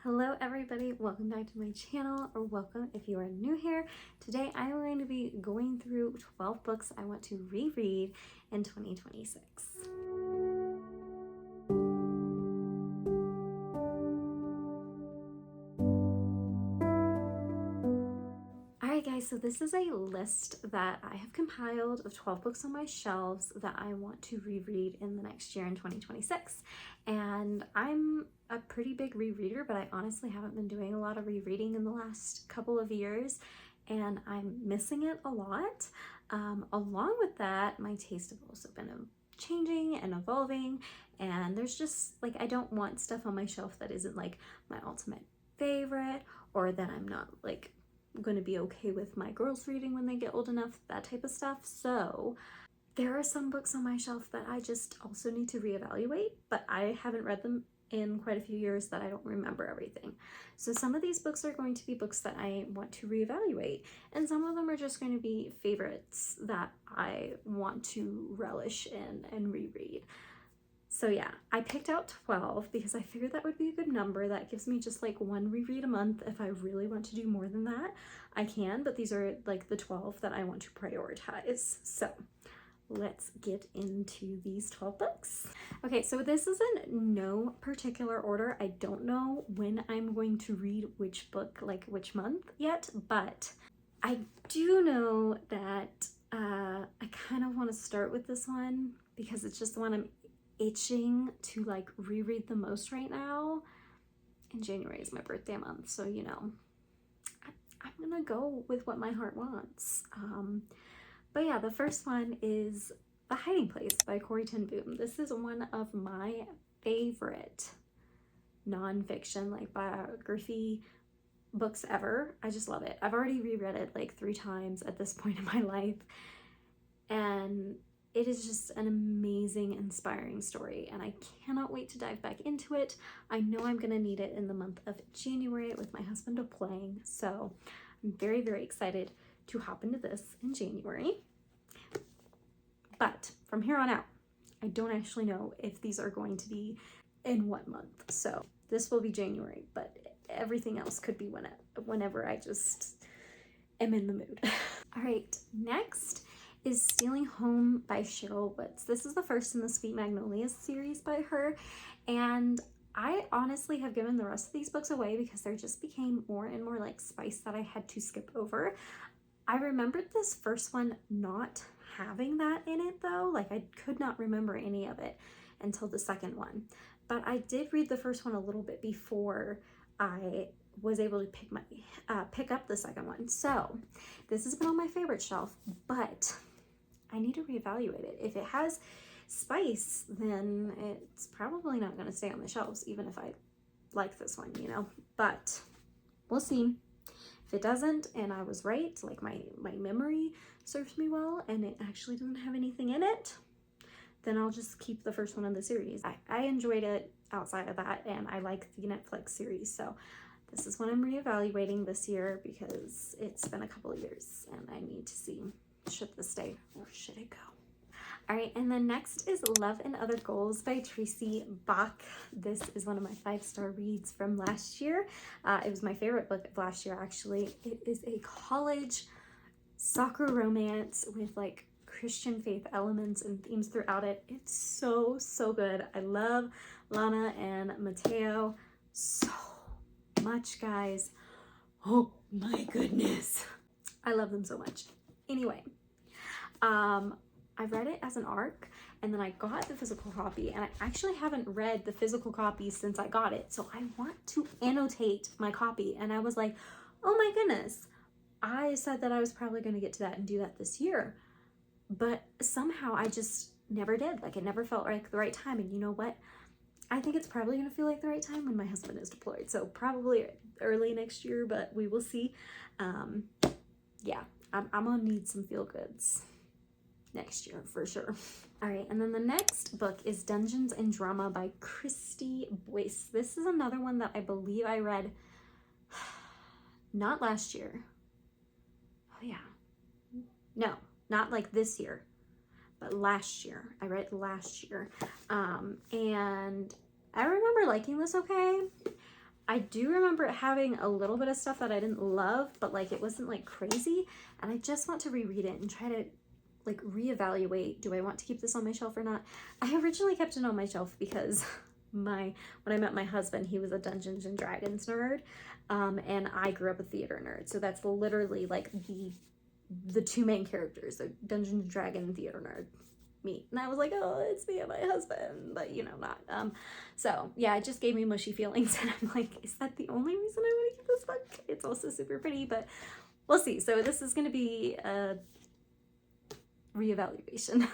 Hello everybody, welcome back to my channel, or welcome if you are new here. Today I am going to be going through 12 books I want to reread in 2026. Alright guys, so this is a list that I have compiled of 12 books on my shelves that I want to reread in the next year in 2026. And I'm a pretty big rereader, but I honestly haven't been doing a lot of rereading in the last couple of years, and I'm missing it a lot. Along with that, my taste has also been changing and evolving, and there's just like, I don't want stuff on my shelf that isn't like my ultimate favorite, or that I'm not like going to be okay with my girls reading when they get old enough, that type of stuff. So there are some books on my shelf that I just also need to reevaluate, but I haven't read them in quite a few years that I don't remember everything. So some of these books are going to be books that I want to reevaluate, and some of them are just going to be favorites that I want to relish in and reread. So yeah, I picked out 12 because I figured that would be a good number. That gives me just like one reread a month. If I really want to do more than that, I can, but these are like the 12 that I want to prioritize. So let's get into these 12 books. Okay, so this is in no particular order. I don't know when I'm going to read which book, like which month yet, but I do know that I kind of want to start with this one because it's just the one I'm itching to like reread the most right now. And January is my birthday month, so you know, I'm gonna go with what my heart wants. But yeah, the first one is The Hiding Place by Corrie ten Boom. This is one of my favorite nonfiction, like biography books ever. I just love it. I've already reread it like 3 times at this point in my life, and it is just an amazing, inspiring story, and I cannot wait to dive back into it. I know I'm gonna need it in the month of January with my husband playing, so I'm very, very excited to hop into this in January. But from here on out, I don't actually know if these are going to be in what month. So this will be January, but everything else could be whenever I just am in the mood. All right, next is Stealing Home by Cheryl Woods. This is the first in the Sweet Magnolias series by her, and I honestly have given the rest of these books away because there just became more and more like spice that I had to skip over. I remembered this first one not having that in it though, like I could not remember any of it until the second one, but I did read the first one a little bit before I was able to pick up the second one. So this has been on my favorite shelf, but I need to reevaluate it. If it has spice, then it's probably not going to stay on the shelves, even if I like this one, you know, but we'll see. If it doesn't, and I was right, like my memory serves me well, and it actually doesn't have anything in it, then I'll just keep the first one in the series. I enjoyed it outside of that, and I like the Netflix series, so this is what I'm reevaluating this year because it's been a couple of years, and I need to see, should this stay or should it go? All right, and then next is Love and Other Goals by Tracy Bach. This is one of my 5-star reads from last year. It was my favorite book of last year, actually. It is a college soccer romance with like Christian faith elements and themes throughout it. It's so, so good. I love Lana and Mateo so much, guys. Oh my goodness. I love them so much. Anyway, I read it as an ARC, and then I got the physical copy, and I actually haven't read the physical copy since I got it, so I want to annotate my copy. And I was like, oh my goodness, I said that I was probably going to get to that and do that this year, but somehow I just never did. Like, it never felt like the right time. And you know what? I think it's probably going to feel like the right time when my husband is deployed, so probably early next year, but we will see. Yeah, I'm gonna need some feel goods next year for sure. All right, and then the next book is Dungeons and Drama by Christy Boyce. This is another one that I believe I read not last year. Oh yeah, no, not like this year, but last year. I read it last year, and I remember liking this okay. I do remember it having a little bit of stuff that I didn't love, but like it wasn't like crazy. And I just want to reread it and try to like reevaluate, do I want to keep this on my shelf or not? I originally kept it on my shelf because when I met my husband, he was a Dungeons and Dragons nerd, and I grew up a theater nerd. So that's literally like the two main characters, the Dungeons and Dragon theater nerd, me. And I was like, oh, it's me and my husband, but you know, not. So yeah, it just gave me mushy feelings, and I'm like, is that the only reason I want to keep this book? It's also super pretty, but we'll see. So this is going to be a reevaluation.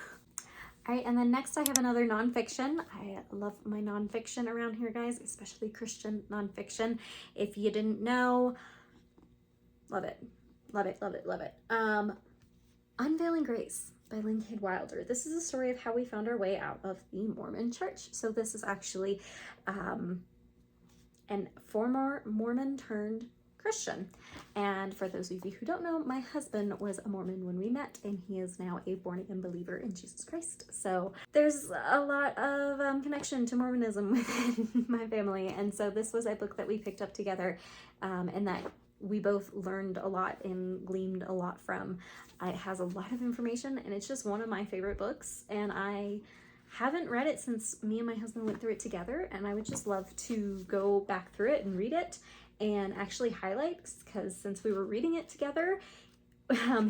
All right, and then next I have another nonfiction. I love my nonfiction around here, guys, especially Christian nonfiction. If you didn't know, love it. Love it, love it, love it. Unveiling Grace by Lynn Cade Wilder. This is a story of how we found our way out of the Mormon church. So this is actually an former Mormon turned Christian. And for those of you who don't know, my husband was a Mormon when we met, and he is now a born-again believer in Jesus Christ. So there's a lot of connection to Mormonism within my family. And so this was a book that we picked up together, and that we both learned a lot and gleaned a lot from. It has a lot of information, and it's just one of my favorite books, and I haven't read it since me and my husband went through it together, and I would just love to go back through it and read it and actually highlight, because since we were reading it together,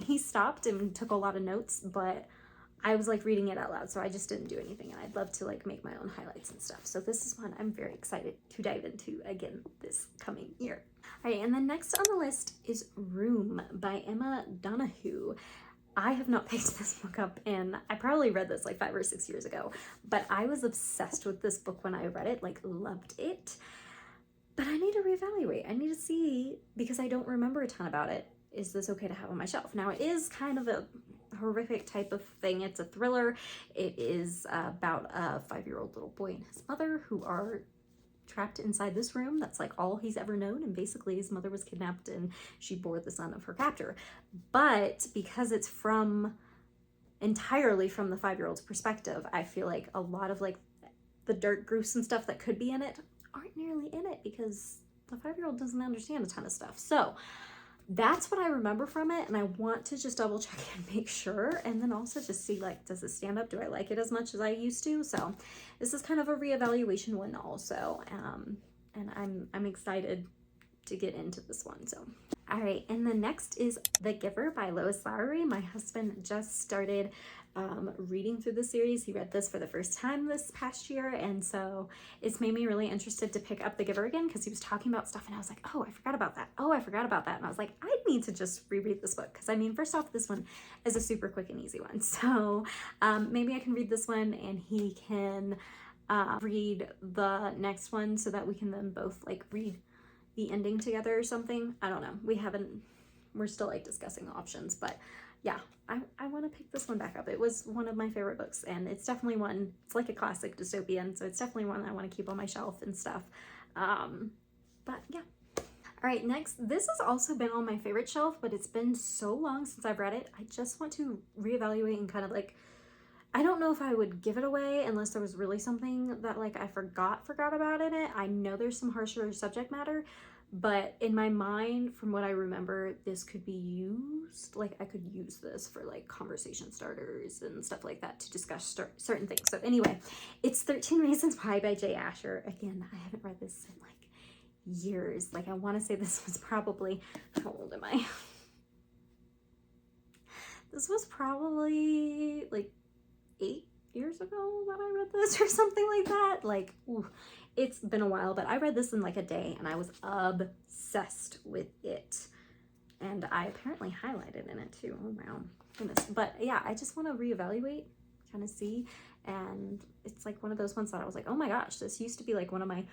he stopped and took a lot of notes, but I was like reading it out loud, so I just didn't do anything, and I'd love to like make my own highlights and stuff. So this is one I'm very excited to dive into again this coming year. All right, and then next on the list is Room by Emma Donoghue. I have not picked this book up, and I probably read this like 5 or 6 years ago, but I was obsessed with this book when I read it, like loved it. But I need to reevaluate. I need to see, because I don't remember a ton about it, is this okay to have on my shelf? Now, it is kind of a horrific type of thing. It's a thriller. It is about a 5-year-old little boy and his mother who are trapped inside this room. That's like all he's ever known, and basically his mother was kidnapped and she bore the son of her captor. But because it's entirely from the 5-year-old's perspective, I feel like a lot of like the dark, gruesome stuff that could be in it aren't nearly in it, because the 5-year-old doesn't understand a ton of stuff. So that's what I remember from it, and I want to just double check and make sure, and then also just see, like, does it stand up? Do I like it as much as I used to? So this is kind of a reevaluation one also, and I'm excited to get into this one. So all right, and the next is The Giver by Lois Lowry. My husband just started reading through the series. He read this for the first time this past year, and so it's made me really interested to pick up The Giver again, because he was talking about stuff and I was like, oh, I forgot about that. Oh, I forgot about that. And I was like, I need to just reread this book, because I mean, first off, this one is a super quick and easy one. So maybe I can read this one and he can read the next one, so that we can then both like read the ending together or something. I don't know. We're still like discussing options, but yeah, I want to pick this one back up. It was one of my favorite books, and it's definitely one, it's like a classic dystopian, so it's definitely one I want to keep on my shelf and stuff. But yeah. All right, next, this has also been on my favorite shelf, but it's been so long since I've read it. I just want to reevaluate and kind of like, I don't know if I would give it away unless there was really something that like I forgot about in it. I know there's some harsher subject matter, but in my mind, from what I remember, this could be used, like I could use this for like conversation starters and stuff like that to discuss certain things. So anyway, it's 13 Reasons Why by Jay Asher. Again, I haven't read this in like years. Like I want to say this was probably, how old am I? This was probably like 8 years ago that I read this or something like that. Like, ooh, it's been a while, but I read this in like a day and I was obsessed with it. And I apparently highlighted in it too. Oh wow, goodness. But yeah, I just want to reevaluate, kind of see. And it's like one of those ones that I was like, oh my gosh, this used to be like one of my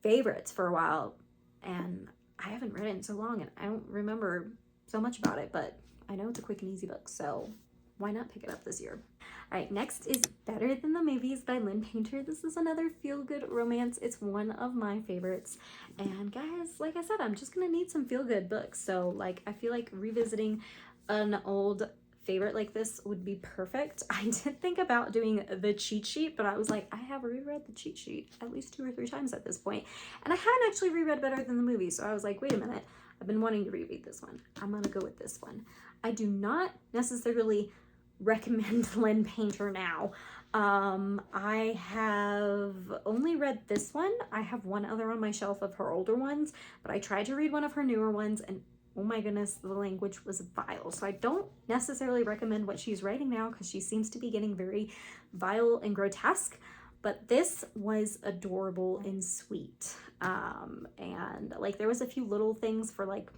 favorites for a while. And I haven't read it in so long and I don't remember so much about it, but I know it's a quick and easy book. So why not pick it up this year? All right, next is Better Than the Movies by Lynn Painter. This is another feel-good romance. It's one of my favorites. And guys, like I said, I'm just gonna need some feel-good books. So like, I feel like revisiting an old favorite like this would be perfect. I did think about doing the cheat sheet, but I was like, I have reread the cheat sheet at least 2 or 3 times at this point, and I haven't actually reread Better Than the Movie, so I was like, wait a minute, I've been wanting to reread this one. I'm gonna go with this one. I do not necessarily recommend Lynn Painter now. I have only read this one. I have one other on my shelf of her older ones, but I tried to read one of her newer ones, and oh my goodness, the language was vile. So I don't necessarily recommend what she's writing now because she seems to be getting very vile and grotesque, but this was adorable and sweet. And like there was a few little things for like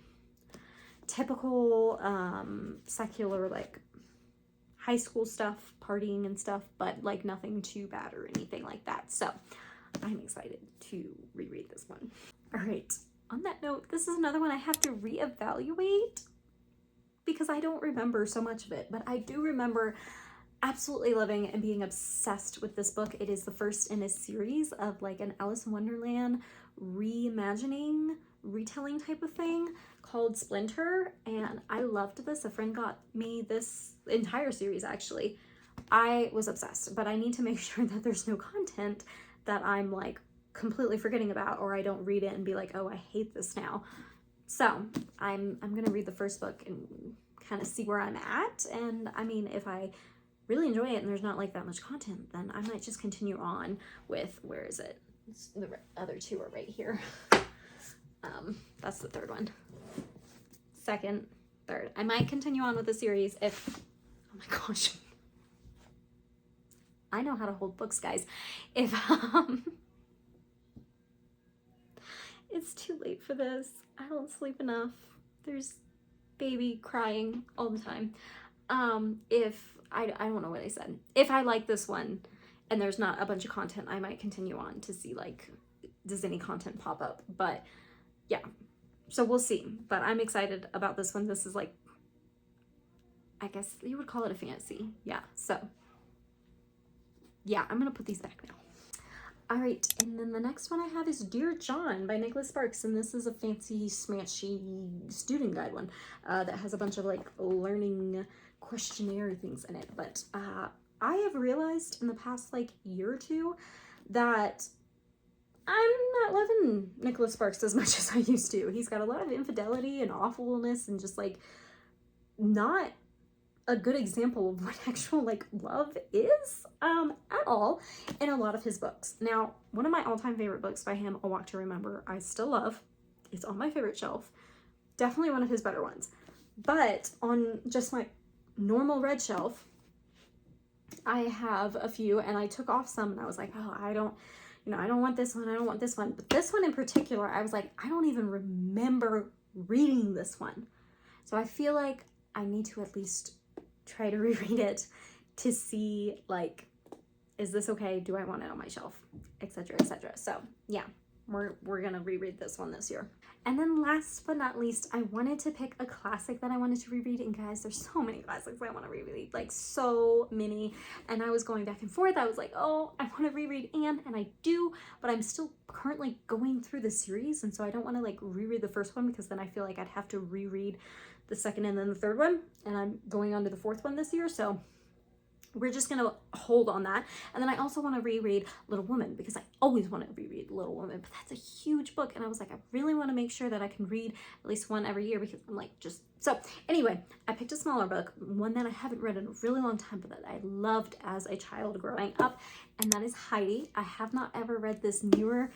typical secular like high school stuff, partying and stuff, but like nothing too bad or anything like that. So I'm excited to reread this one. All right. On that note, this is another one I have to reevaluate because I don't remember so much of it, but I do remember absolutely loving and being obsessed with this book. It is the first in a series of like an Alice in Wonderland reimagining, retelling type of thing called Splinter, and I loved this. A friend got me this entire series actually. I was obsessed, but I need to make sure that there's no content that I'm like completely forgetting about, or I don't read it and be like, oh, I hate this now. So I'm gonna read the first book and kind of see where I'm at. And I mean, if I really enjoy it and there's not like that much content, then I might just continue on with, where is it? The other 2 are right here. That's the 3rd one. 2nd, 3rd. I might continue on with the series if, oh my gosh. I know how to hold books, guys. If it's too late for this. I don't sleep enough. There's baby crying all the time. If I don't know what I said. If I like this one and there's not a bunch of content, I might continue on to see like, does any content pop up? But yeah, so we'll see. But I'm excited about this one. This is like, I guess you would call it a fantasy. Yeah, so yeah, I'm gonna put these back now. All right, and then the next one I have is Dear John by Nicholas Sparks, and this is a fancy smashy student guide one that has a bunch of like learning questionnaire things in it. But I have realized in the past like year or 2 that I'm not loving Nicholas Sparks as much as I used to. He's got a lot of infidelity and awfulness and just like not a good example of what actual like love is at all in a lot of his books. Now, one of my all-time favorite books by him, A Walk to Remember, I still love. It's on my favorite shelf. Definitely one of his better ones. But on just my normal red shelf, I have a few, and I took off some and I was like, oh, I don't want this one. I don't want this one. But this one in particular, I was like, I don't even remember reading this one. So I feel like I need to at least try to reread it to see like, is this okay? Do I want it on my shelf? Etc. etc. So yeah, we're gonna reread this one this year. And then last but not least, I wanted to pick a classic that I wanted to reread. And guys, there's so many classics I want to reread, like so many. And I was going back and forth. I was like, oh, I want to reread Anne, and I do, but I'm still currently going through the series. And so I don't want to like reread the first one because then I feel like I'd have to reread the 2nd and then the 3rd one. And I'm going on to the 4th one this year. So we're just gonna hold on that. And then I also want to reread Little Women because I always want to reread Little Women, but that's a huge book, and I was like, I really want to make sure that I can read at least one every year because I'm like just so anyway, I picked a smaller book, one that I haven't read in a really long time but that I loved as a child growing up, and that is Heidi. I have not ever read this newer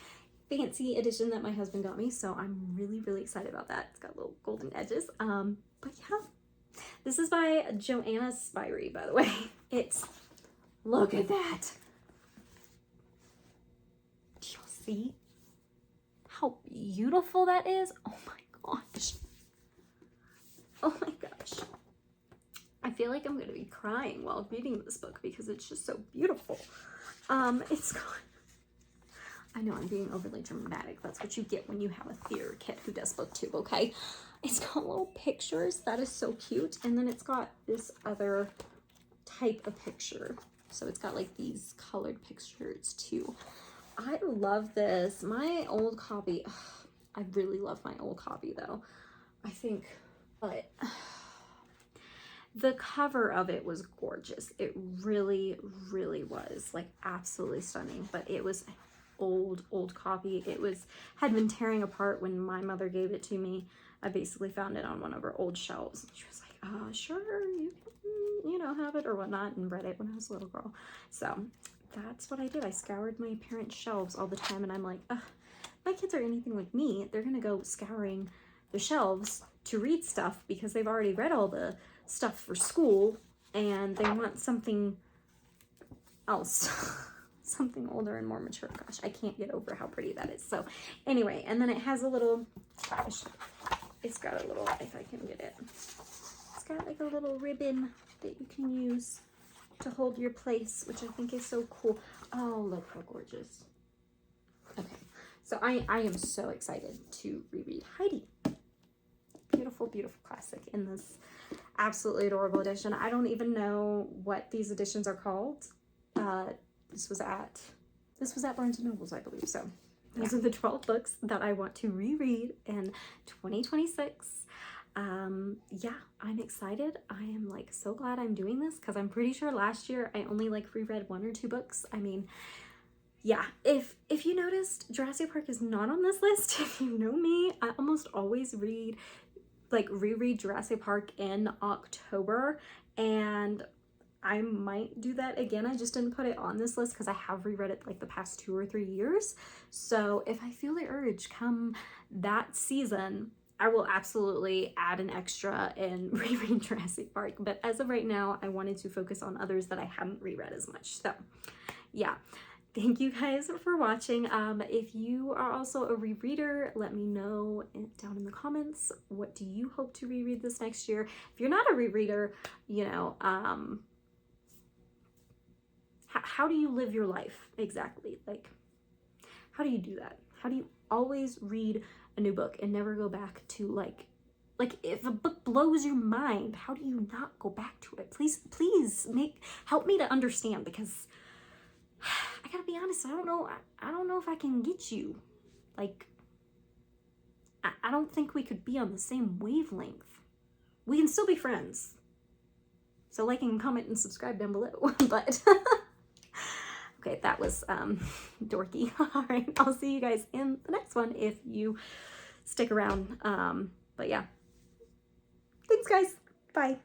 fancy edition that my husband got me, so I'm really excited about that. It's got little golden edges. But yeah, this is by Joanna Spyri, by the way. It's, look at that. Do you see how beautiful that is? Oh my gosh. Oh my gosh. I feel like I'm going to be crying while reading this book because it's just so beautiful. It's got, I know I'm being overly dramatic. That's what you get when you have a theater kid who does booktube, okay? It's got little pictures. That is so cute. And then it's got this other type of picture. So it's got like these colored pictures too. I love this. My old copy, ugh, I really love my old copy though, I think, but The cover of it was gorgeous. It really, really was, like, absolutely stunning. But it was old copy. It had been tearing apart when my mother gave it to me. I basically found it on one of her old shelves. She was like, sure, you can, you know, have it or whatnot, and read it when I was a little girl. So that's what I did. I scoured my parents' shelves all the time, and I'm like, ugh, if my kids are anything like me, they're gonna go scouring the shelves to read stuff because they've already read all the stuff for school and they want something else. Something older and more mature. Gosh, I can't get over how pretty that is. So anyway, and then it has a little, it's got a little, if I can get it, it's got like a little ribbon that you can use to hold your place, which I think is so cool. Oh, look how gorgeous. Okay, so I am so excited to reread Heidi. Beautiful, beautiful classic in this absolutely adorable edition. I don't even know what these editions are called. This was at Barnes & Noble's, I believe. So those are the 12 books that I want to reread in 2026. Yeah, I'm excited. I am like so glad I'm doing this because I'm pretty sure last year I only like reread 1 or 2 books. I mean, yeah, if you noticed, Jurassic Park is not on this list. If you know me, I almost always reread Jurassic Park in October, and I might do that again. I just didn't put it on this list because I have reread it like the past 2 or 3 years. So if I feel the urge come that season, I will absolutely add an extra and reread Jurassic Park. But as of right now, I wanted to focus on others that I haven't reread as much. So yeah. Thank you guys for watching. If you are also a rereader, let me know down in the comments. What do you hope to reread this next year? If you're not a rereader, you know, how do you live your life exactly? Like, how do you do that? How do you always read a new book and never go back to like if a book blows your mind, how do you not go back to it? Please help me to understand, because I gotta be honest, I don't know if I can get you. Like, I don't think we could be on the same wavelength. We can still be friends. So like and comment and subscribe down below. But okay, that was dorky. All right, I'll see you guys in the next one if you stick around. But yeah, thanks guys. Bye.